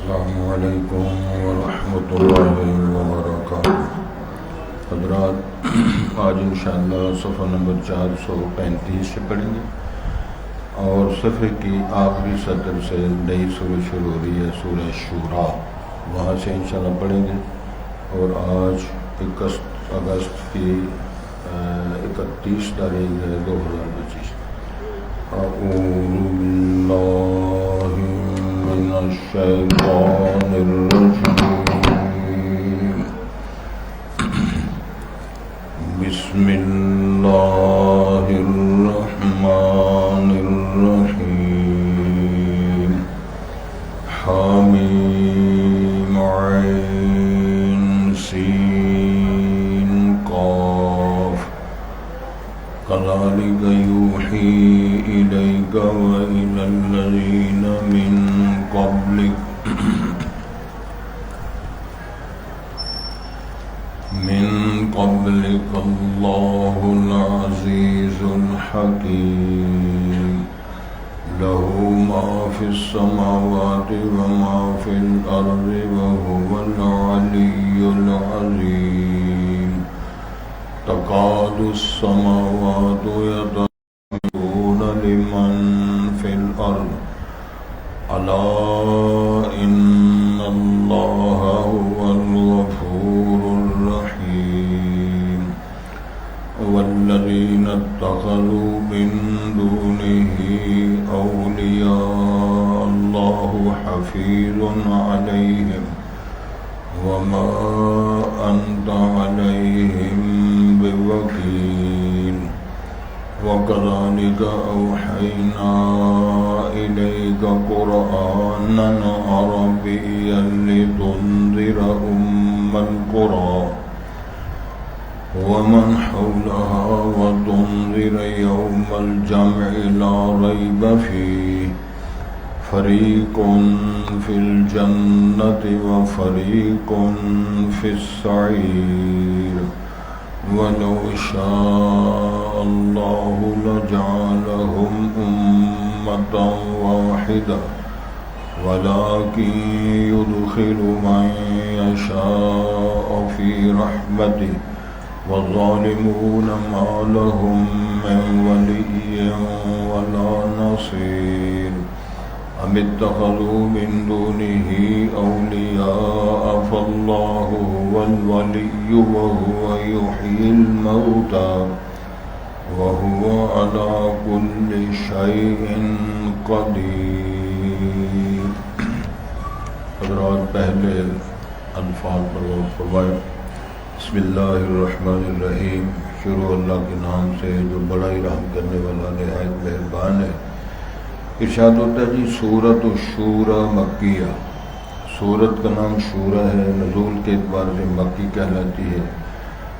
السلام علیکم ورحمۃ اللہ وبرکاتہ۔ حضرات، آج انشاءاللہ صفحہ نمبر 435 سے پڑھیں گے اور صفحے کی آخری سطر سے نئی سورہ شروع ہو رہی ہے، سورہ شورا، وہاں سے انشاءاللہ پڑھیں گے۔ اور آج 21 اگست کی 31 تاریخ ہے 2025۔ اعوذ باللہ من الشیطان الرجیم، بسم اللہ الرحمن الرحیم۔ حامیم عین سین قاف، کذالک یوحی الیک وإلی الذین من قبلک اللہ العزیز الحکیم، لہ ما فی السماوات وما فی الارض وہو العلی العظیم۔ تکاد السماوات یتفطرن لمن فی الارض الا ان اللہ هو الغفور الرحیم۔ والذین اتخذوا من دونه اولیاء اللہ حفیظ علیہم وما انت علیہم بوکیل۔ وَكَذَلِكَ أَوْحَيْنَا إِلَيْكَ قُرْآنًا عَرَبِيًّا لِتُنذِرَ أُمَّ الْقُرَىٰ وَمَنْ حَوْلَهَا وَتُنذِرَ يَوْمَ الْجَمْعِ لَا رَيْبَ فِيهِ فَرِيقٌ فِي الْجَنَّةِ وَفَرِيقٌ فِي السَّعِيرِ۔ وَلَوْ شَاءَ اللَّهُ لَجَعَلَهُمْ أُمَّةً وَاحِدَةً وَلَكِنْ يُدْخِلُ مَنْ يَشَاءُ فِي رَحْمَتِهِ وَالظَّالِمُونَ مَا لَهُمْ مِنْ وَلِيٍّ وَلَا نَصِيرٍ۔ أَمِ اتَّخَذُوا مِنْ دُونِهِ أَوْلِيَاءَ فَاللَّهُ هُوَ الْوَلِيُّ وَهُوَ يُحْيِي الْمَوْتَى وَهُوَ عَلَى كُلِّ شَيْءٍ قَدِيرٌ۔ حضرات، پہلے الفاظ پر غور فرمائیں۔ بسم اللہ الرحمن الرحیم، شروع اللہ کے نام سے جو بڑا ہی رحم کرنے والا نہایت مہربان ہے۔ ارشاد ہوتا ہے جی سورۃ الشورى مکیہ، سورت کا نام شورا ہے، نزول کے اعتبار سے مکی کہلاتی ہے۔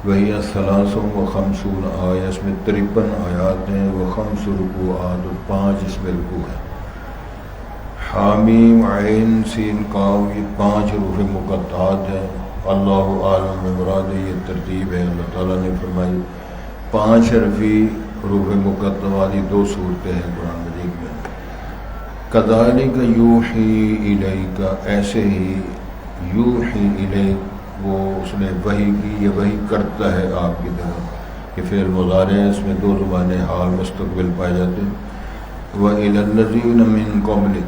وہی 53 آیات، اس میں 53 آیات ہیں، وہ 5 رکوعات اور 5 اس میں رکوع ہیں۔ حامیم عین سین قاف، یہ 5 حروف مقطعات ہیں۔ اللہ عالم میں مراد یہ ترتیب ہے، اللہ تعالیٰ نے فرمائی 5 حرفی حروف مقطعات، یہ 2 صورتیں ہیں قرآن مجید میں۔ کذالک یوحی الیک، ایسے ہی یوحی الیک، وہ اس نے وحی کی یا وحی کرتا ہے آپ کی طرف۔ یہ فعل مضارع ہے، اس میں 2 زبانیں حال مستقبل پائے جاتے ہیں۔ وَإِلَى الَّذِينَ مِن قَبْلِكَ،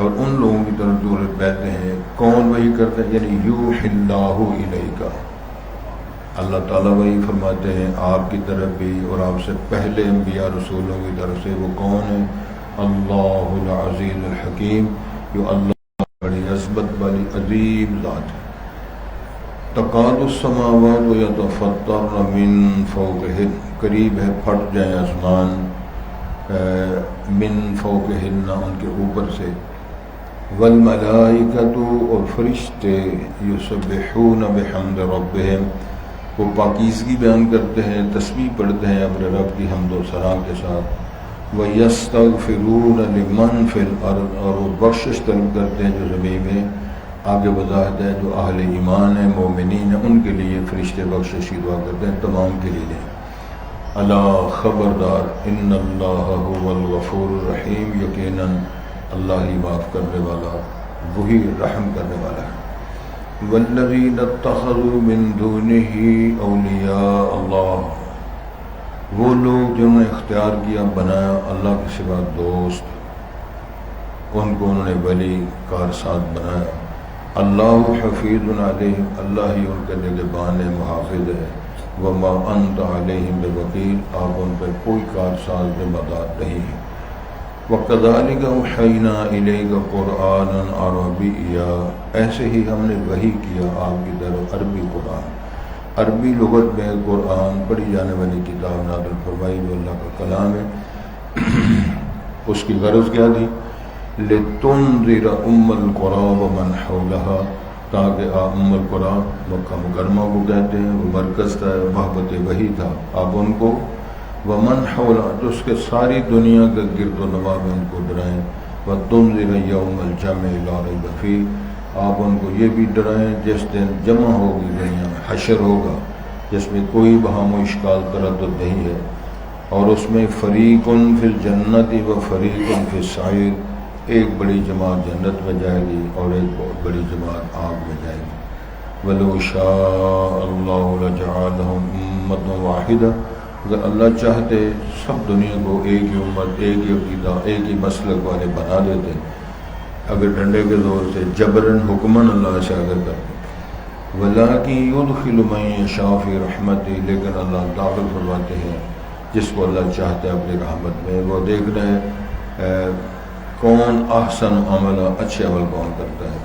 اور ان لوگوں کی طرف جو کہتے ہیں کون وحی کرتا ہے، یعنی یوحی اللہ الیک، اللہ تعالیٰ وحی فرماتے ہیں آپ کی طرف بھی اور آپ سے پہلے انبیاء رسولوں کی طرف سے۔ وہ کون ہیں؟ اللہ العزیز الحکیم، جو اللہ بڑی عظمت والی عظیم ذات ہے۔ تکاد السماوات یتفطرن من فوقہن، قریب ہے پھٹ جائیں آسمان، من فوقہن، ان کے اوپر سے۔ والملائکۃ، اور فرشتے، یسبحون بحمد ربہم، وہ پاکیزگی بیان کرتے ہیں، تسبیح پڑھتے ہیں اپنے رب کی حمد و ثنا کے ساتھ۔ وَيَسْتَغْفِرُونَ لِمَنْ فِي الْأَرْضِ، اور وہ بخشش طلب کرتے ہیں جو زمین میں۔ آگے وضاحت ہے جو اہل ایمان ہیں، مومنین ہیں، ان کے لیے فرشتے بخشش کی دعا کرتے ہیں، تمام کے لیے نہیں۔ الا خبردار، ان اللہ هو الغفور الرحیم، یقیناً اللہ ہی معاف کرنے والا وہی رحم کرنے والا ہے۔ والذین اتخذوا من دونہ اولیاء اللہ، وہ لوگ جنہوں نے اختیار کیا بنایا اللہ کے سوا دوست، ان کو انہوں نے ولی کارساز بنایا۔ اللہ حفیظ علیہم، اللہ ہی ان کے نگہبان محافظ ہے۔ وما انت علیہم بوکیل، آپ ان پہ کوئی کارساز ذمہ دار نہیں ہے۔ وَكَذَلِكَ أَوْحَيْنَا إِلَيْكَ قُرْآنًا عَرَبِيًّا، ایسے ہی ہم نے وحی کیا آپ کی طرف عربی قرآن، عربی لغت میں قرآن پڑھی جانے والی کتاب نازل فرمائی جو اللہ کا کلام ہے۔ اس کی غرض کیا تھی؟ لِتُنذِرَ أُمَّ الْقُرَىٰ وَمَنْ حَوْلَهَا، تاکہ ام القرآن مکہ مکرمہ کو کہتے ہیں، وہ مرکز تھا، محبت وحی تھا، آپ ان کو ومن حولہ، جو اس کے ساری دنیا کے گرد و نواح میں ان کو ڈرائیں۔ وَتُنذِرَ يَوْمَ الْجَمْعِ لَا رَيْبَ فِيهِ، آپ ان کو یہ بھی ڈرائیں جس دن جمع ہوگی دنیا میں، حشر ہوگا جس میں کوئی وہم و اشکال تردد نہیں ہے، اور اس میں فریقٌ فی الجنت و فریقٌ فی السعیر، ایک بڑی جماعت جنت میں جائے گی اور ایک بہت بڑی جماعت آگ میں جائے گی۔ وَلَوْ شَاءَ اللَّهُ لَجَعَلَهُمْ أُمَّةً وَاحِدَةً، اگر اللہ چاہتے سب دنیا کو ایک ہی امت، ایک ہی عقیدہ، ایک ہی مسلک والے بنا دیتے، اگر ڈنڈے کے زور سے جبراً حکماً اللہ سے اگر کرتے۔ وَلَٰكِن يُدْخِلُ مَن يَشَاءُ فِي رَحْمَتِهِ، لیکن اللہ داخل فرماتے ہیں جس کو اللہ چاہتے ہیں اپنی رحمت میں۔ وہ دیکھ رہے ہیں کون احسن عملا، اچھے عمل کون کرتا ہے۔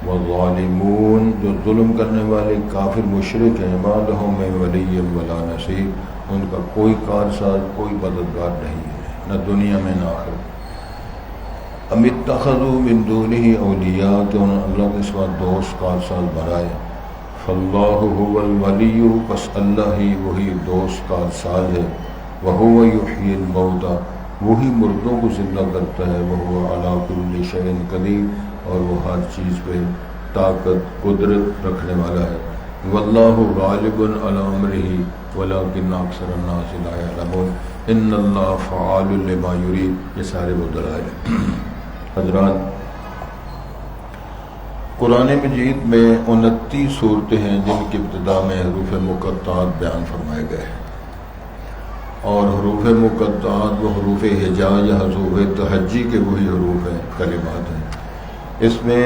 وَالظَّالِمُونَ، جو ظلم کرنے والے کافر مشرک ہیں، مَا لَهُم مِّن وَلِيٍّ وَلَا نَصِيرٍ، ان کا کوئی کارساز، کوئی مددگار نہیں ہے، نہ دنیا میں نہ آخرت۔ ام اتخذوا من دونہ اولیاء، کہ انہوں نے اللہ کے سوا دوست کارساز بنائے۔ فاللہ هو الولی، بس اللہ ہی وہی دوست کارساز ہے۔ وہو یحیی الموتى، وہی مردوں کو زندہ کرتا ہے۔ وہو علی کل شیء قدیر، اور وہ ہر چیز پہ طاقت قدرت رکھنے والا ہے۔ واللہ غالب علی امرہ ولکن اکثر الناس لا یعلمون، ان اللہ فعال لما یرید، یہ سارے وہ دلائل ہیں۔ حضرات، قرآن مجید میں 29 صورتیں ہیں جن کی ابتدا میں حروف مقطعات بیان فرمائے گئے ہیں، اور حروف مقطعات وہ حروف ہجا یا حروف تہجی کے وہی حروف ہیں، کلمات ہیں۔ اس میں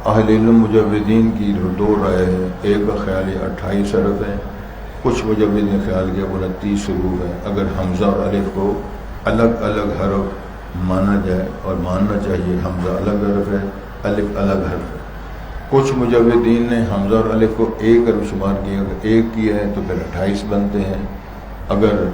اہل علم مجودین کی دو رائے ہیں، ایک کا خیال 28 حرف ہیں، کچھ مجود نے خیال کیا 29 حروف ہیں۔ اگر حمزہ اور الف کو الگ الگ حرف مانا جائے، اور ماننا چاہیے، حمزہ الگ حرف ہے، الف الگ حرف ہے۔ کچھ مجودین نے حمزہ اور الف کو ایک حرف شمار کیا، اگر ایک کیا ہے تو پھر 28 بنتے ہیں، اگر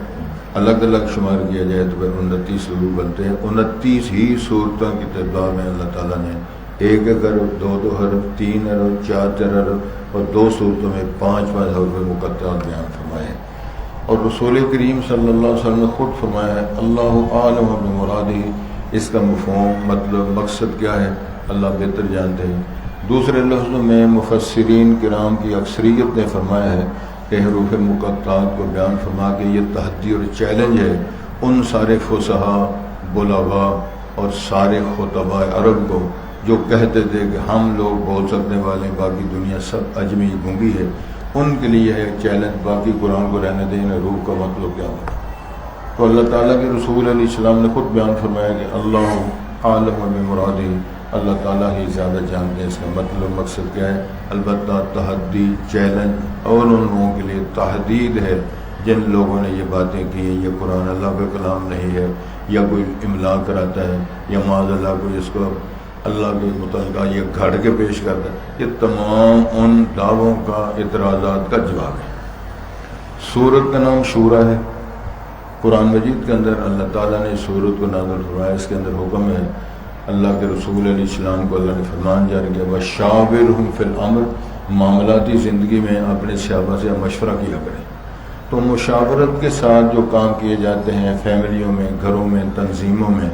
الگ الگ شمار کیا جائے تو پھر 29 حروف بنتے ہیں۔ 29 ہی صورتوں کی تعداد میں اللہ تعالیٰ نے ایک ایک حرف، دو دو حرف، تین حرف، چار چار حرف، اور دو صورتوں میں 5 حروف مقطعات بیان فرمائے۔ اور رسول کریم صلی اللہ علیہ وسلم نے خود فرمایا ہے، اللہ عالم بمرادہ، اس کا مفہوم، مطلب، مقصد کیا ہے اللہ بہتر جانتے ہیں۔ دوسرے لفظوں میں مفسرین کرام کی اکثریت نے فرمایا ہے کہ حروف مقطعات کو بیان فرما کے یہ تحدی اور چیلنج ہے ان سارے فصحا، بلغاء اور سارے خطباء عرب کو جو کہتے تھے کہ ہم لوگ بول سکنے والے ہیں، باقی دنیا سب عجمی گونگی ہے، ان کے لیے ہے چیلنج، باقی قرآن کو رہنے دیں، حروف کا مطلب کیا ہے۔ تو اللہ تعالیٰ کے رسول علیہ السلام نے خود بیان فرمایا کہ اللہ عالم بمرادہ، اللہ تعالیٰ ہی زیادہ جانتے ہیں اس کا مطلب مقصد کیا ہے۔ البتہ تحدی، چیلنج، اور ان لوگوں کے لیے تحدید ہے جن لوگوں نے یہ باتیں کی ہیں یہ قرآن اللہ کا کلام نہیں ہے، یا کوئی املا کراتا ہے، یا معاذ اللہ کوئی اس کو اللہ کے متعلقہ یہ گھڑ کے پیش کرتا ہے، یہ تمام ان دعووں کا، اعتراضات کا جواب ہے۔ سورت کا نام شورا ہے، قرآن مجید کے اندر اللہ تعالیٰ نے سورت کو نازل فرمایا، اس کے اندر حکم ہے، اللہ کے رسول علیہ السلام کو اللہ نے فرمان جاری کیا، وَشَاوِرْهُمْ فِي الْأَمْرِ، معاملاتی زندگی میں اپنے صحابہ سے مشورہ کیا کریں۔ تو مشاورت کے ساتھ جو کام کیے جاتے ہیں فیملیوں میں، گھروں میں، تنظیموں میں،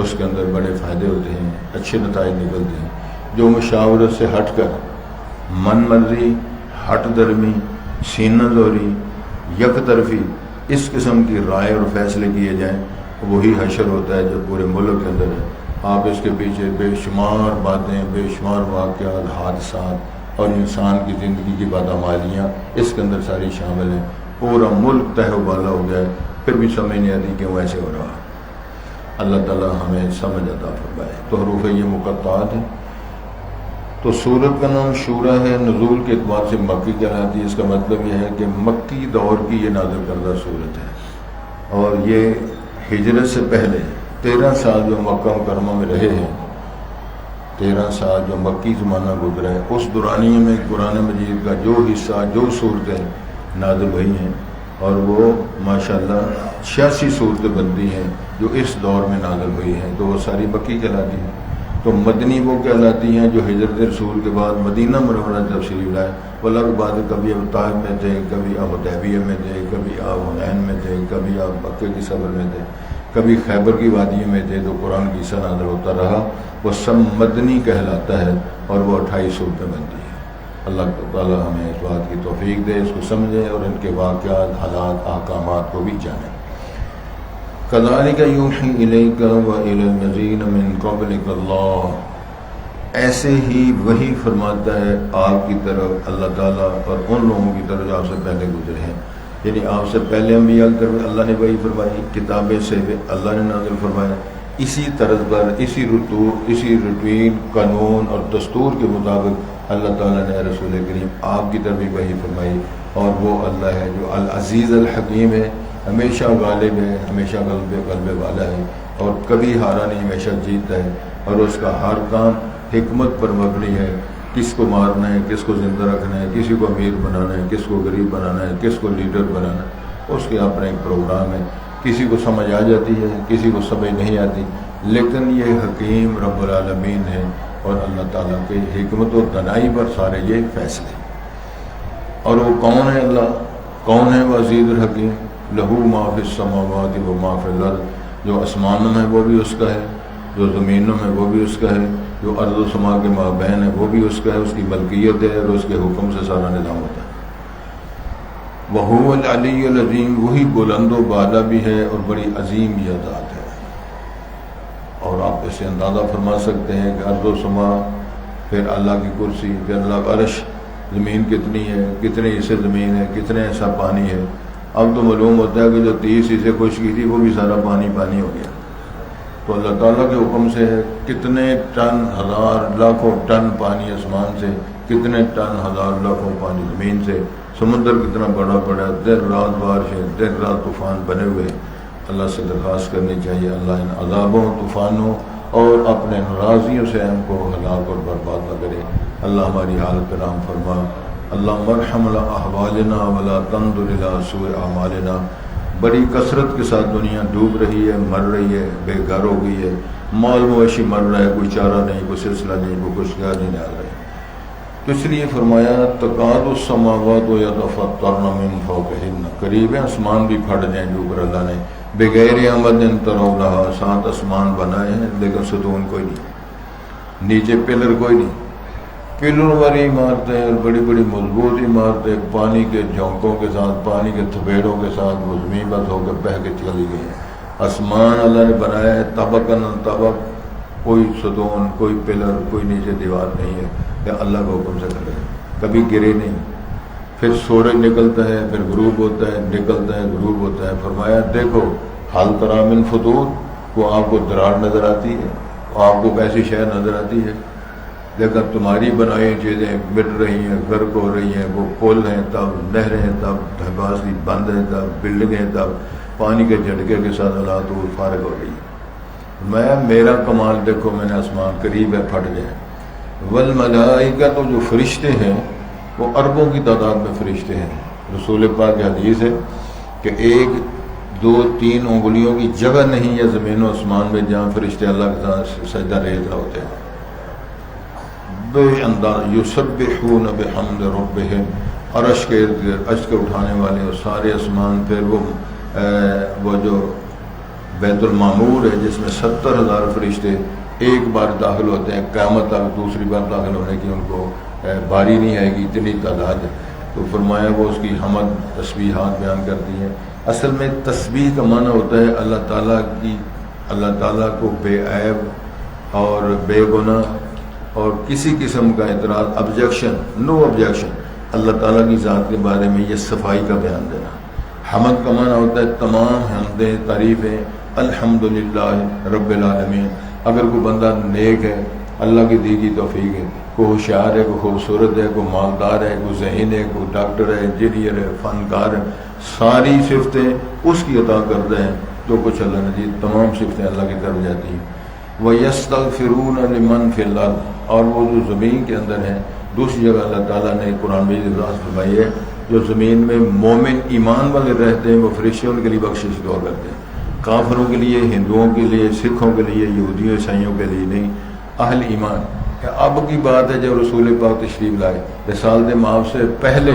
اس کے اندر بڑے فائدے ہوتے ہیں، اچھے نتائج نکلتے ہیں۔ جو مشاورت سے ہٹ کر من مرضی، ہٹ درمی، سینہ زوری، یک طرفی، اس قسم کی رائے اور فیصلے کیے جائیں، وہی حشر ہوتا ہے جو پورے ملک کے اندر ہے۔ آپ اس کے پیچھے بے شمار باتیں، بے شمار واقعات، حادثات اور انسان کی زندگی کی بدعمالیاں اس کے اندر ساری شامل ہیں۔ پورا ملک تہہ و بالا ہو گیا ہے، پھر بھی سمجھ نہیں آتی کیوں ایسے ہو رہا۔ اللہ تعالی ہمیں سمجھ عطا فرمائے۔ تو حروف یہ مقطعات ہیں۔ تو سورت کا نام شورا ہے، نزول کے اعتبار سے مکی کہلاتی ہے۔ اس کا مطلب یہ ہے کہ مکی دور کی یہ نازل کردہ سورت ہے، اور یہ ہجرت سے پہلے 13 سال جو مکہ مکرمہ میں رہے ہیں، 13 سال جو مکی زمانہ گزرا ہے، اس دورانیے میں قرآن مجید کا جو حصہ، جو صورتیں نازل ہوئی ہیں، اور وہ ماشاءاللہ 86 صورتیں بنتی ہیں جو اس دور میں نازل ہوئی ہیں، تو وہ ساری مکی کہلاتی ہیں۔ تو مدنی وہ کہلاتی ہیں جو ہجرت رسول کے بعد مدینہ منورہ جب تشریف لائے۔ وہ الگ بات ہے، کبھی آپ طائف میں تھے، کبھی آپ حدیبیہ میں تھے، کبھی آپ حنین میں تھے، کبھی آپ مکے کی صبر میں تھے، کبھی خیبر کی وادیوں میں تھے، تو قرآن کی حصہ نازل ہوتا رہا۔ وہ سب مدنی کہلاتا ہے، اور وہ 28 صورتیں بنتی ہیں۔ اللہ تعالیٰ ہمیں اس بات کی توفیق دے، اس کو سمجھیں اور ان کے واقعات، حالات، احکامات کو بھی جانیں۔ کذالک یوحی الیک والی الذین من قبلک اللہ، ایسے ہی وحی فرماتا ہے آپ کی طرف اللہ تعالیٰ اور ان لوگوں کی طرف جو آپ سے پہلے گزرے ہیں، یعنی آپ سے پہلے انبیاء کی طرف اللہ نے وحی فرمائی، کتابیں سے اللہ نے نازل فرمایا، اسی طرز پر، اسی روٹین، قانون اور دستور کے مطابق اللہ تعالیٰ نے رسول کریم آپ کی طرف بھی وحی فرمائی۔ اور وہ اللہ ہے جو العزیز الحکیم ہے، ہمیشہ غالب ہے، ہمیشہ غلبے والا ہے، اور کبھی ہارا نہیں، ہمیشہ جیتتا ہے، اور اس کا ہر کام حکمت پر مبنی ہے۔ کس کو مارنا ہے، کس کو زندہ رکھنا ہے، کسی کو امیر بنانا ہے، کس کو غریب بنانا ہے، کس کو لیڈر بنانا ہے، اس کے اپنا ایک پروگرام ہے۔ کسی کو سمجھ آ جاتی ہے، کسی کو سمجھ نہیں آتی، لیکن یہ حکیم رب العالمین ہے، اور اللہ تعالیٰ کے حکمت و دانائی پر سارے یہ فیصلے۔ اور وہ کون ہے اللہ؟ کون ہے وہ عزیز الحکیم؟ لہو ما فی السماوات و ما فی الارض، جو آسمانوں میں وہ بھی اس کا ہے، جو زمینوں میں وہ بھی اس کا ہے، جو ارض و سما کے مابین ہے وہ بھی اس کا ہے، اس کی ملکیت ہے، اور اس کے حکم سے سارا نظام ہوتا ہے۔ وَهُوَ الْعَلِيُّ الْعَظِيمُ، وہی بلند و بالا بھی ہے اور بڑی عظیم یہ ذات ہے۔ اور آپ اسے اندازہ فرما سکتے ہیں کہ ارض و سما، پھر اللہ کی کرسی، پھر اللہ کا عرش، زمین کتنی ہے، کتنے حصے زمین ہے، کتنے حصہ پانی ہے۔ اب تو معلوم ہوتا ہے کہ جو 30 حصے خشکی تھی وہ بھی سارا پانی پانی ہو گیا۔ تو اللہ تعالیٰ کے حکم سے ہے، کتنے ٹن، ہزار، لاکھوں ٹن پانی آسمان سے، کتنے ٹن، ہزار، لاکھوں پانی زمین سے، سمندر کتنا بڑا پڑا، دن رات بارشیں، دن رات طوفان بنے ہوئے۔ اللہ سے درخواست کرنی چاہیے اللہ ان عذابوں، طوفانوں اور اپنے ناراضیوں سے ہم کو ہلاک اور برباد نہ کرے۔ اللہ ہماری حالت پہ رحم فرما۔ اللہ ارحم احوالنا ولا تنظر الى سوء اعمالنا۔ بڑی کثرت کے ساتھ دنیا ڈوب رہی ہے، مر رہی ہے، بے گھر ہو گئی ہے، مال مویشی مر رہا ہے، کوئی چارہ نہیں، کوئی سلسلہ نہیں، کوئی کچھ نہیں ڈال رہے۔ تو اس لیے فرمایا تکاد السماوات یتفطرن من فوقہن، قریب ہے آسمان بھی پھٹ جائیں جو اوپر اللہ نے بغیر عمد ترونہا، 7 آسمان بنائے ہیں لیکن ستون کوئی نہیں، نیچے پلر کوئی نہیں، پلر والی عمارتیں اور بڑی بڑی مضبوط عمارتیں پانی کے جھونکوں کے ساتھ، پانی کے تھپیڑوں کے ساتھ وہ زمین بند ہو کر بہہ کے چلی گئی ہیں۔ آسمان اللہ نے بنایا ہے طبقاً طبق، کوئی ستون، کوئی پلر، کوئی نیچے دیوار نہیں ہے کہ اللہ کے حکم سے کرے، کبھی گرے نہیں۔ پھر سورج نکلتا ہے، پھر غروب ہوتا ہے، نکلتا ہے، غروب ہوتا ہے۔ فرمایا دیکھو حال تری من فطور، وہ آپ کو دراڑ نظر آتی ہے، آپ کو کیسی شے نظر آتی ہے، لیکن تمہاری بنائی چیزیں مٹ رہی ہیں، غرق ہو رہی ہیں۔ وہ پل ہیں تب، نہریں ہیں تب، ڈھباسی بند ہیں تب، بلڈنگیں تب، پانی کے جھٹکے کے ساتھ حالات وہ فارغ ہو رہی ہے۔ میرا کمال دیکھو، میں نے آسمان قریب ہے، پھٹ گئے۔ والملائکہ، تو جو فرشتے ہیں وہ اربوں کی تعداد میں فرشتے ہیں۔ رسول پاک کی حدیث ہے کہ 1، 2، 3 انگلیوں کی جگہ نہیں ہے زمین و آسمان میں جہاں فرشتے اللہ کے ساتھ سجدہ ریز رہے ہوتے ہیں۔ بے انداز یسبحون بحمد ربہم، عرش کے ارد گرد، عرش کے اٹھانے والے اور سارے آسمان۔ پھر وہ جو بیت المعمور ہے جس میں 70,000 فرشتے ایک بار داخل ہوتے ہیں، قیامت تک دوسری بار داخل ہونے کی ان کو باری نہیں آئے گی، اتنی تعداد ہے۔ تو فرمایا وہ اس کی حمد تسبیحات بیان کرتی ہیں۔ اصل میں تسبیح کا معنی ہوتا ہے اللہ تعالیٰ کو بے عیب اور بے گناہ اور کسی قسم کا اعتراض آبجیکشن نو آبجیکشن اللہ تعالیٰ کی ذات کے بارے میں یہ صفائی کا بیان دینا. حمد کا معنی ہوتا ہے تمام حمدیں تعریفیں الحمدللہ رب العالمین. اگر کوئی بندہ نیک ہے اللہ کی دی گئی توفیق ہے، کوئی ہوشیار ہے، کوئی خوبصورت ہے، کوئی مالدار ہے، کوئی ذہین ہے، کوئی ڈاکٹر ہے، انجینئر ہے، فنکار ہے، ساری صفتیں اس کی عطا کرتے ہیں جو کچھ اللہ نے دی. تمام صفتیں اللہ کی طرف جاتی ہیں. وَيَسْتَغْفِرُونَ لِمَنْ فِي الْأَرْضِ، اور وہ جو زمین کے اندر ہیں. دوسری جگہ اللہ تعالیٰ نے قرآن مجید میں فرمائی ہے جو زمین میں مومن ایمان والے رہتے ہیں وہ فرشتے ان کے لیے بخشش دعا کرتے ہیں. کافروں کے لیے، ہندوؤں کے لیے، سکھوں کے لیے، یہودیوں عیسائیوں کے لیے نہیں، اہل ایمان. اب کی بات ہے جب رسول پاک تشریف لائے، رسالت مآب سے پہلے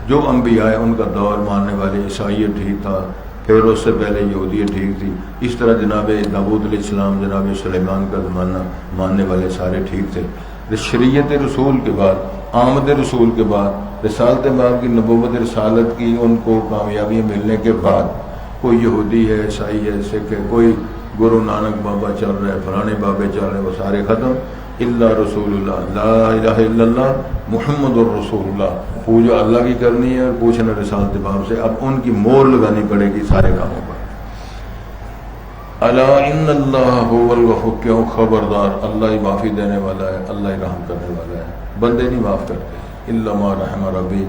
جو انبیاء ہیں ان کا دور ماننے والے عیسائیت ٹھیک تھا، پھر اس سے پہلے یہودیت ٹھیک تھی. اس طرح جناب داؤد علیہ السلام، جناب سلیمان کا زمانہ ماننے والے سارے ٹھیک تھے. شریعت رسول کے بعد، آمد رسول کے بعد، رسالت مآب کی نبوت رسالت کی ان کو کامیابی ملنے کے بعد کوئی یہودی ہے، عیسائی ہے، سکھ ہے، کوئی گرو نانک بابا چل رہا ہے، فلانے بابے چل رہے ہیں، وہ سارے ختم. الا رسول اللہ، لا الہ الا اللہ محمد الرسول اللہ. پوجا اللہ کی کرنی ہے اور پوچھنا رسالت مآب سے. اب ان کی مور لگانی پڑے گی سارے کاموں پر. الا ان اللہ هو الغفور، کیوں خبردار اللہ ہی معافی دینے والا ہے، اللہ ہی رحم کرنے والا ہے. بندے نہیں معاف کرتے. الا ما رحم ربی.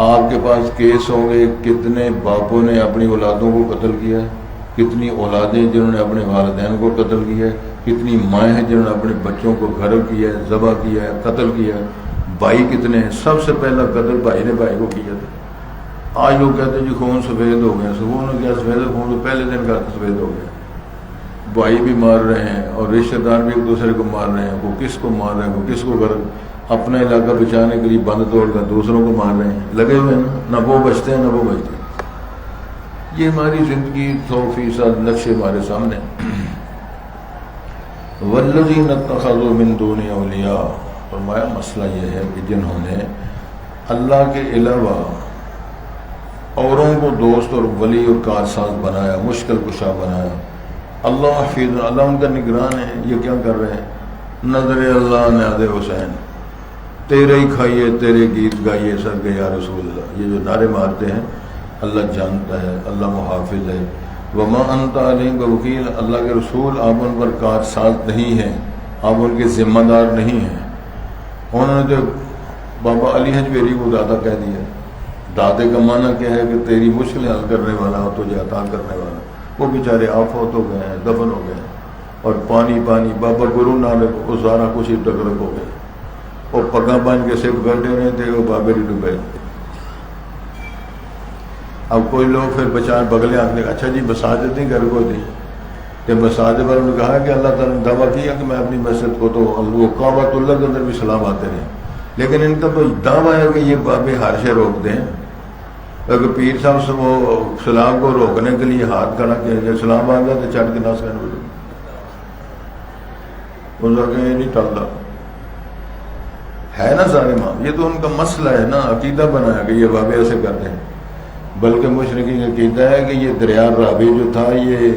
آپ کے پاس کیس ہوں گے کتنے باپوں نے اپنی اولادوں کو قتل کیا ہے، کتنی اولادیں جنہوں نے اپنے والدین کو قتل کیا ہے، کتنی مائیں ہیں جنہوں نے اپنے بچوں کو غرق کیا ہے، ذبح کیا ہے، قتل کیا ہے. بھائی کتنے ہیں، سب سے پہلا قتل بھائی نے بھائی کو کیا تھا. آج لوگ کہتے ہیں جی خون سفید ہو گئے، خون کیا سفید خون تو پہلے دن کا سفید ہو گیا. بھائی بھی مار رہے ہیں اور رشتہ دار بھی ایک دوسرے کو مار رہے ہیں. وہ کس کو مار رہے ہیں، وہ کس کو غرق، اپنا علاقہ بچانے کے لیے بند توڑ کر دوسروں کو مار رہے ہیں. لگے ہوئے ہیں، نہ وہ بچتے ہیں نہ وہ بچتے ہیں. یہ ہماری زندگی 100% نقشے ہمارے سامنے. والذین اتخذوا من دون اولیاء، فرمایا مسئلہ یہ ہے کہ جنہوں نے اللہ کے علاوہ اوروں کو دوست اور ولی اور کارساز بنایا، مشکل کشا بنایا. اللہ حفیظ، اللہ ان کا نگران ہے. یہ کیا کر رہے ہیں؟ نظر اللہ نیاز حسین، تیرے ہی کھائیے تیرے گیت گائیے سر کے یا رسول اللہ. یہ جو نعرے مارتے ہیں اللہ جانتا ہے، اللہ محافظ ہے. وما انت علیہم بوکیل، اللہ کے رسول آپ ان پر کارساز نہیں ہیں، آپ ان کے ذمہ دار نہیں ہیں. انہوں نے تو بابا علی حجویری کو دادا کہہ دیا. دادے کا معنی کیا ہے کہ تیری مشکلیں حل کرنے والا ہو، تجھے عطا کرنے والا. وہ بیچارے آفوت ہو گئے ہیں، دفن ہو گئے ہیں. اور پانی پانی بابا گرو نانک وہ سارا کچھ ہی ٹکرک ہو گئے. وہ پگا بن کے سکھ بیٹھے ہوئے تھے، وہ بابے ہی ڈوبے. اب کوئی لوگ پھر بچار بگلے آتے، اچھا جی مساجد نہیں گھر کو دی. کہ مساجد والوں نے کہا کہ اللہ تعالیٰ نے دعویٰ کیا کہ میں اپنی مسجد کو تو وہ کعبۃ اللہ کے اندر بھی سلام آتے رہے، لیکن ان کا تو دعویٰ ہے کہ یہ بابے ہر شے روک دیں. اگر پیر صاحب سے وہ سلام کو روکنے کے لیے ہاتھ کھڑا کیا، سلام آ گیا تو چڑھ کے ناس کرنے لگے. وہ لوگ یہ نہیں ٹلتا ہے نا سارے ماں. یہ تو ان کا مسئلہ ہے نا، عقیدہ بنایا کہ یہ بابے ایسے کرتے ہیں. بلکہ مشرقین کا عقیدہ ہے کہ یہ دریا رابی جو تھا یہ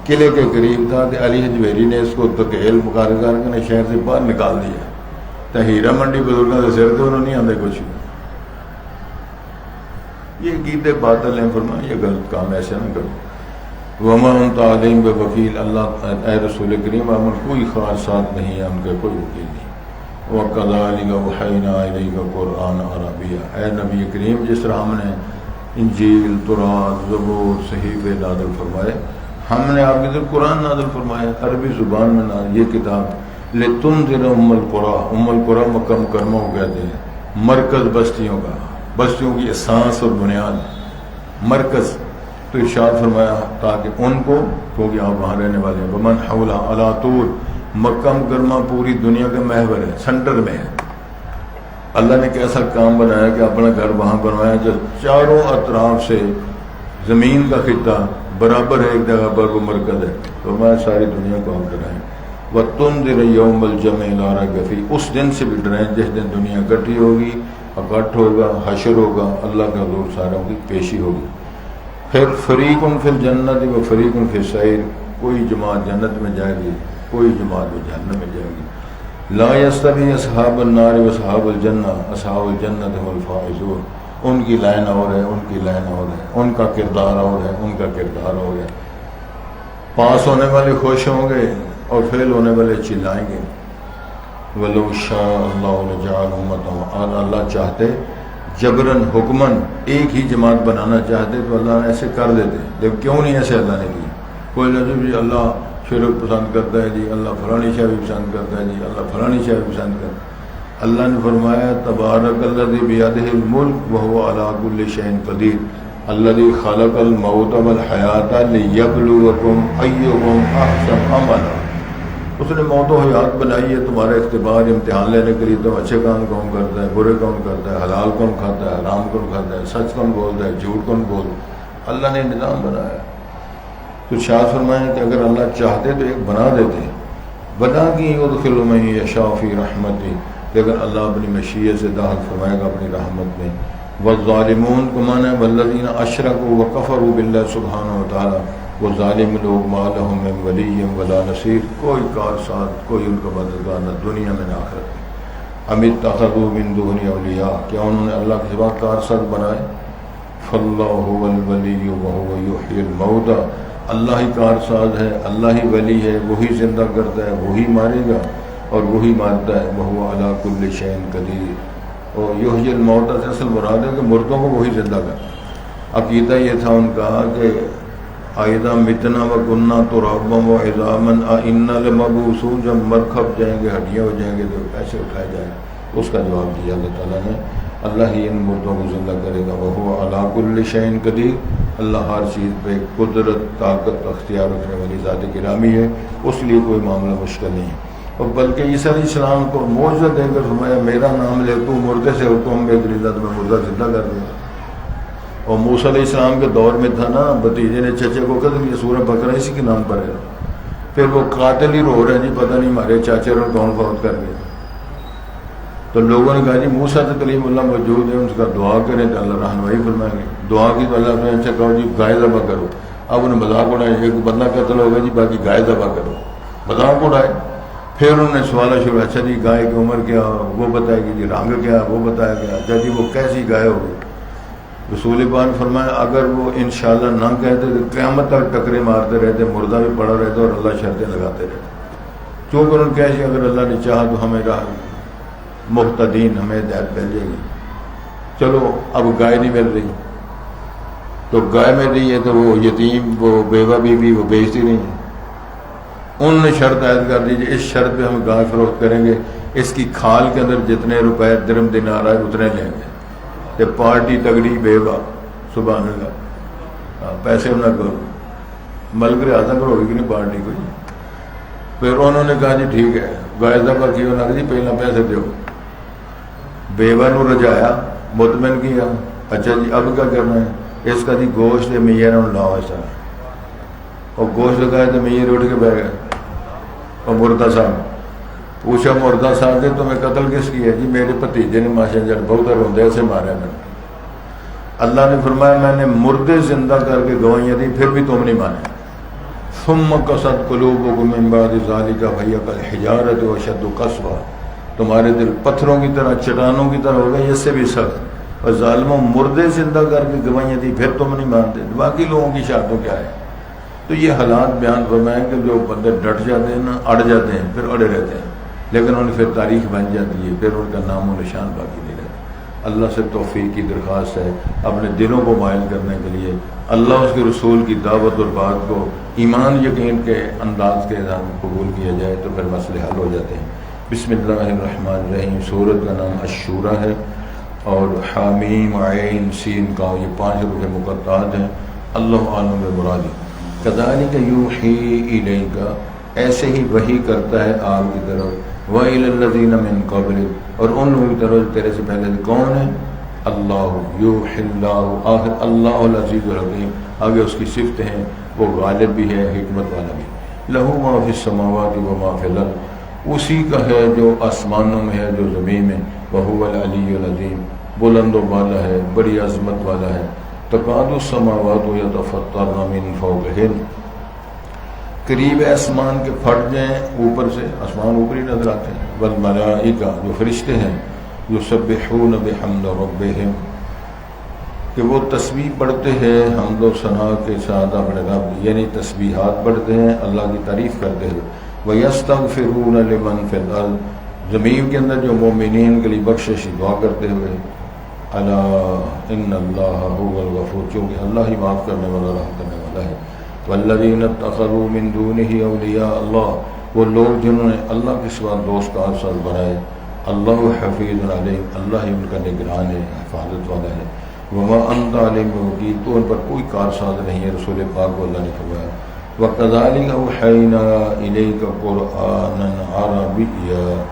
قلعے کے قریب تھا کہ علی حجویری نے اس کو تکیل مقرر کر کے شہر سے باہر نکال دیا. تو ہیرا منڈی بزرگوں کے سر تھے، انہوں نہیں آتے کچھ. یہ عقیدے باطل ہیں. فرمایا یہ غلط کام ایسے نہ کرو. وما انت علیہم بوکیل، اللہ اے رسول کریم آپ کوئی خاصات نہیں ہے، ان کے کوئی وکیل نہیں. وَكَذَلِكَ أَوْحَيْنَا إِلَيْكَ قُرْآنًا عَرَبِيًّا، اے نبی کریم جس طرح ہم نے انجیل، تورات، زبور، صحیفے نازل فرمائے، ہم نے آپ کی طرف قرآن نازل فرمایا عربی زبان میں نازل. یہ کتاب لِتُنذِرَ أُمَّ الْقُرَىٰ، ام القریٰ مکہ مکرمہ کو کہتے ہیں، مرکز بستیوں کا، بستیوں کی اساس اور بنیاد، مرکز. تو ارشاد فرمایا تاکہ ان کو، کیونکہ آپ وہاں رہنے والے ہیں، ومن حولها علی طول، مکہ مکرمہ پوری دنیا کا محور ہے، سینٹر میں ہے. اللہ نے کیسا کام بنایا کہ اپنا گھر وہاں بنوایا جو چاروں اطراف سے زمین کا خطہ برابر ہے، ایک جگہ پر وہ مرکز ہے. تو میں ساری دنیا کو ہم ڈرائیں. وَتُنذِرَ يَوْمَ الْجَمْعِ لَا رَيْبَ فِيهِ، اس دن سے بھی ڈرائیں جس دن دنیا اکٹھی ہوگی، اکٹھ ہوگا، حشر ہوگا، اللہ کا حضور ساروں کی پیشی ہوگی. پھر فریق فی الجنت و فریق فی السعیر، کوئی جماعت جنت میں جائے گی، کوئی جماعت وہ جہنم میں جائے گی۔ لا یستوی اصحاب النار و اصحاب الجنہ، اصحاب الجنۃ هم الفائزون، ان کی لائن اور ہے، ان کی لائن اور ہے، ان کا کردار اور ہے، ان کا کردار اور ہے۔ پاس ہونے والے خوش ہوں گے اور فیل ہونے والے چلائیں گے۔ وَلَوْ شَاءَ اللَّهُ لَجَعَلَهُمْ أُمَّةً، اور اللہ چاہتے جبراً حکماً ایک ہی جماعت بنانا چاہتے تو اللہ نے ایسے کر دیتے، لیکن کیوں نہیں ایسے اللہ نے کی؟ کوئی نظر جی اللہ شرک پسند کرتا ہے، جی اللہ فلانی شے بھی پسند کرتا ہے، جی اللہ فلانی شے بھی پسند کرتا ہے۔ اللہ نے فرمایا تبارک الذی بیدہ الملک وہو علی کل شیء قدیر الذی خلق الموت والحیات لیبلوکم ایکم احسن عملا۔ اس نے موت و حیات بنائی ہے تمہارا اختبار، امتحان لینے کے لیے، تم اچھے کام کون کرتا ہے، برے کون کرتا ہے، حلال کون کھاتا ہے، حرام کون کھاتا ہے، سچ کون بولتا ہے، جھوٹ کون بولتا ہے۔ اللہ نے نظام بنایا۔ تو شاہ فرمائیں کہ اگر اللہ چاہتے تو ایک بنا دیتے، بنا کی ادخل من یشاء فی رحمتی، لیکن اللہ اپنی مشیت سے داخل فرمائے گا اپنی رحمت میں۔ والظالمون کو مانا والذین اشرکوا وکفروا باللہ سبحانہ وتعالی، وہ ظالم لوگ ما لہم من ولی ولا نصیر، کوئی کارساز، کوئی ان کا مددگار نہ دنیا میں نہ آخرت میں۔ ام اتخذوا من دونہ اولیاء، کیا انہوں نے اللہ کے سوا کارساز بنائے؟ فاللہ هو الولی وهو یحیی الموتى، اللہ ہی کارساز ہے، اللہ ہی ولی ہے، وہی زندہ کرتا ہے، وہی مارے گا اور وہی مارتا ہے۔ وہو علی کل شیء قدیر، اور یحیی الموتى سے اصل مراد ہے کہ مردوں کو وہی زندہ کرتا۔ عقیدہ یہ تھا ان کا کہ اذا متنا وکنا ترابا وعظاما انا لمبعوثون، جب مر کھپ جائیں گے، ہڈیاں ہو جائیں گے تو کیسے اٹھائے جائیں گے؟ اس کا جواب دیا اللہ تعالیٰ نے، اللہ ہی ان مردوں کو زندہ کرے گا۔ وہو علی کل شیء قدیر، اللہ ہر چیز پہ قدرت، طاقت اختیار رکھنے والی ذات گرامی ہے، اس لیے کوئی معاملہ مشکل نہیں ہے۔ اور بلکہ عیسیٰ علیہ السلام کو معجزہ دے کر فرمایا میرا نام لے تو مردے سے حکم میں مردہ زندہ کر دوں۔ اور موسیٰ علیہ السلام کے دور میں تھا نا، بھتیجے نے چچے کو کہا کہ سورہ بقرہ اسی کے نام پر ہے، پھر وہ قاتل ہی رو رہے ہیں جی پتہ نہیں ہمارے چاچے اور کون فوت کر گئے۔ تو لوگوں نے کہا جی موسیٰ تو کلیم اللہ موجود ہے، ان کا دعا کریں تو اللہ رہنمائی فرمائیں گے۔ دعا کی تو اللہ نے اچھا کہو جی گائے ذبح کرو۔ اب انہیں مذاق اڑایا، ایک بندہ قتل ہوگا جی باقی گائے ذبح کرو، مذاق اڑائے۔ پھر انہوں نے سوال شروع، اچھا جی گائے کی عمر کیا، وہ بتائے گی، جی رنگ کیا، وہ بتایا گیا، اچھا جی وہ کیسی گائے ہوگی۔ رسول پاک فرمایا اگر وہ انشاءاللہ نہ کہتے تو قیامت تک ٹکرے مارتے رہتے، مردہ بھی پڑا رہتا اور اللہ شرطیں لگاتے رہتے۔ چونکہ انہوں نے کہا کہ اگر اللہ نے چاہا تو ہمیں راہ محتدین، ہمیں ہدایت مل جائے گی۔ چلو اب گائے نہیں مل رہی تو گائے مل رہی ہے تو وہ یتیم، وہ بیوہ بیوی وہ بیچتی نہیں ہے۔ انہوں نے شرط عائد کر دیجیے، اس شرط پہ ہم گائے فروخت کریں گے، اس کی کھال کے اندر جتنے روپے درم دینار آئے اتنے لیں گے۔ کہ پارٹی تگڑی بیوہ، سبحان اللہ، پیسے نہ کرو، ملک ریاضہ کرو گی کہ نہیں پارٹی کوئی۔ پھر انہوں نے کہا جی ٹھیک ہے گائے ذبح کیوں نہ جی پہلے پیسے دو۔ بیوہ نو رجایا، مطمئن کیا، اچھا جی اب کیا کرنا ہے؟ اس کا جی گوشت میاں نے لاؤ ایسا، اور گوشت لگایا تو میاں اٹھ کے بیٹھ گئے۔ اور مردہ صاحب پوچھا، مردہ صاحب نے تمہیں قتل کس کی ہے؟ جی میرے بھتیجے نے ماشاء اللہ بہت روندے سے مارا میں۔ اللہ نے فرمایا میں نے مردے زندہ کر کے گواہیاں دی پھر بھی تم نہیں مانے۔ ثم قست قلوبکم من بعد ذلک فہی کالحجارۃ اشد قسوہ، تمہارے دل پتھروں کی طرح، چٹانوں کی طرح ہو گئے، اس سے بھی سخت۔ اور ظالموں مردے زندہ کر کے گواہیاں دی پھر تم نہیں مانتے، باقی لوگوں کی شرطوں کیا ہے؟ تو یہ حالات بیان فرمائیں کہ جو بندے ڈٹ جاتے ہیں نا، اڑ جاتے ہیں، پھر اڑے رہتے ہیں، لیکن ان پھر تاریخ بن جاتی ہے، پھر ان کا نام و نشان باقی نہیں رہتا۔ اللہ سے توفیق کی درخواست ہے اپنے دلوں کو مائل کرنے کے لیے، اللہ اس کے رسول کی دعوت اور بات کو ایمان یقین کے انداز کے ساتھ قبول کیا جائے تو پھر مسئلے حل ہو جاتے ہیں۔ بسم اللہ الرحمن الرحیم، سورت کا نام الشورى ہے اور حامیم عین سین کا یہ 5 حروف مقطعات ہیں۔ اللہ عالم مرادی۔ کذالک یوحی الیک، ایسے ہی وحی کرتا ہے آپ کی طرف، وَإِلَى الَّذِينَ مِن قَبْلِكَ، اور ان لوگوں کی طرف تیرے سے پہلے کون ہے؟ اللہ یوحی اللہ، آخر اللہ العزیز الحکیم، آگے اس کی صفت ہیں، وہ غالب بھی ہے، حکمت والا بھی۔ لہو ما فی السماوات و ما فی الارض، اسی کا ہے جو آسمانوں میں ہے، جو زمین میں، وہو العلی العظیم، بلند و بالا ہے، بڑی عظمت والا ہے۔ تکاد السماوات یتفطرن من فوقہن، قریب ہے آسمان کے پھٹ جائیں اوپر سے، آسمان اوپر ہی نظر آتے ہیں، والملائکہ جو فرشتے ہیں، یسبحون بحمد ربہم کہ وہ تسبیح پڑھتے ہیں حمد و ثنا کے ساتھ اپنے رب، یعنی تسبیحات پڑھتے ہیں اللہ کی تعریف کرتے ہیں، وَيَسْتَغْفِرُونَ لِمَنْ فِي الْأَرْضِ زمین کے اندر جو مومنین کے لیے بخشش دعا کرتے ہوئے، الا ان اللہ هو الغفور، کیونکہ اللہ ہی معاف کرنے والا رحم کرنے والا ہے، والذین اتخذوا من دونه اولیاء اللہ وہ لوگ جنہوں نے اللہ کے سوا دوست کارساز بنائے، اللہ حفیظ علیہم اللہ ہی ان کا نگران ہے، حفاظت والا ہے، وما انت علیہم بوکیل تو ان پر کوئی کارساز نہیں ہے، رسول پاک کو اللہ نے فرمایا، وَكَذَلِكَ أَوْحَيْنَا إِلَيْكَ قُرْآنًا عَرَبِيًّا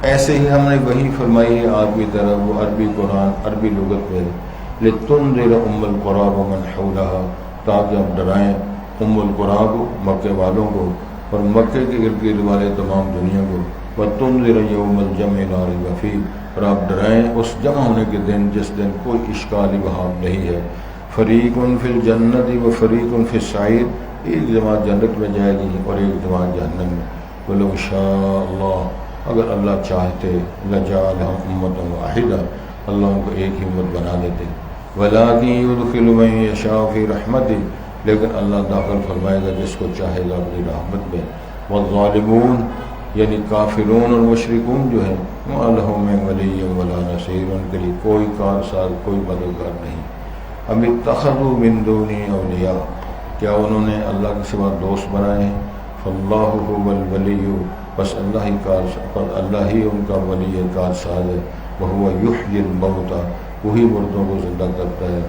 ایسے ہی ہم نے وحی فرمائی ہے آپ کی طرف، وہ عربی قرآن عربی لغت میں، لِتُنذِرَ أُمَّ الْقُرَىٰ وَمَنْ حَوْلَهَا تاکہ ہم ڈرائیں ام القریٰ کو، مکے والوں کو، اور مکے کے ارد گرد والے تمام دنیا کو، وَتُنذِرَ يَوْمَ الْجَمْعِ لَا رَيْبَ فِيهِ اور آپ ڈرائیں اس جمع ہونے کے دن جس دن کوئی اشکال وہاں نہیں ہے، فَرِيقٌ فِي الْجَنَّةِ وَفَرِيقٌ فِي السَّعِيرِ ایک جماعت جنت میں جائے گی اور ایک جماعت جہنم میں، وَلَوْ شَاءَ اللَّهُ اگر اللہ چاہتے لَجَعَلَهُمْ أُمَّةً وَاحِدَةً اللہ ان کو ایک ہی امت بنا دیتے، وَلَٰكِن يُدْخِلُ مَن يَشَاءُ فِي رَحْمَتِهِ لیکن اللہ داخل فرمائے گا جس کو چاہے گا اپنی رحمت میں، وَالظَّالِمُونَ یعنی کافرون اور مشرکون جو ہیں مَا لَهُم مِّن وَلِيٍّ وَلَا نَصِيرٍ ان کے لیے کوئی کارساز کوئی مددگار نہیں، ام اتخذوا من دونه اولیاء کیا انہوں نے اللہ کے سوا دوست بنائے ہیں، فاللہ هو الولی بس اللہ ہی ان کا ولی کارساز ہے، وہو یحیی الموتى وہی مردوں کو زندہ کرتا ہے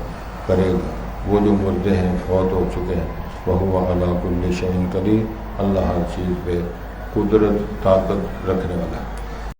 کرے گا، وہ جو مردے ہیں فوت ہو چکے ہیں، وہو علی کل شیء قدیر اللہ ہر چیز پہ قدرت طاقت رکھنے والا ہے۔